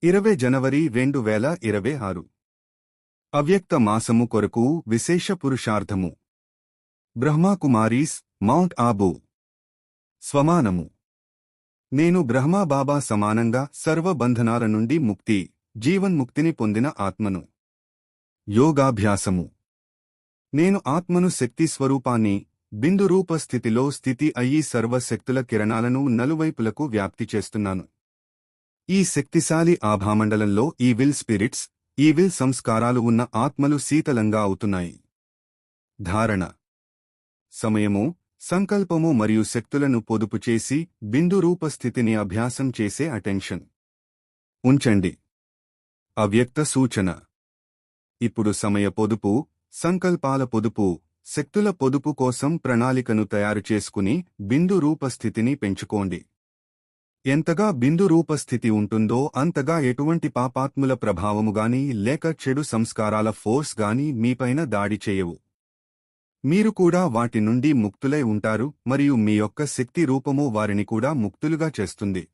20 జనవరి 2026 అవ్యక్త మాసము కొరకు విశేష పురుషార్థము బ్రహ్మాకుమారీస్ మౌంట్ ఆబూ స్వమానము నేను బ్రహ్మాబాబా సమానంగా సర్వ బంధనాల నుండి ముక్తి జీవన్ముక్తిని పొందిన ఆత్మను. యోగాభ్యాసము నేను ఆత్మను శక్తి స్వరూపాన్ని బిందురూప స్థితిలో స్థితి అయ్యి సర్వశక్తుల కిరణాలను నలువైపులకు వ్యాప్తి చేస్తున్నాను. ఈ శక్తిశాలి ఆభామండలంలో ఈవిల్ స్పిరిట్స్, ఈవిల్ సంస్కారాలు ఉన్న ఆత్మలు శీతలంగా అవుతున్నాయి. ధారణ సమయము, సంకల్పము మరియు శక్తులను పొదుపు చేసి బిందురూప స్థితిని అభ్యాసం చేసే అటెన్షన్ ఉంచండి. అవ్యక్త సూచన ఇప్పుడు సమయ పొదుపు, సంకల్పాల పొదుపు, శక్తుల పొదుపు కోసం ప్రణాళికను తయారు చేసుకుని బిందురూప స్థితిని పెంచుకోండి. ఎంతగా బిందురూప స్థితి ఉంటుందో అంతగా ఎటువంటి పాపాత్ముల ప్రభావముగాని లేక చెడు సంస్కారాల ఫోర్స్ గాని మీపైన దాడి చేయవు. మీరు కూడా వాటి నుండి ముక్తులై ఉంటారు మరియు మీ యొక్క శక్తి రూపము వారిని కూడా ముక్తులుగా చేస్తుంది.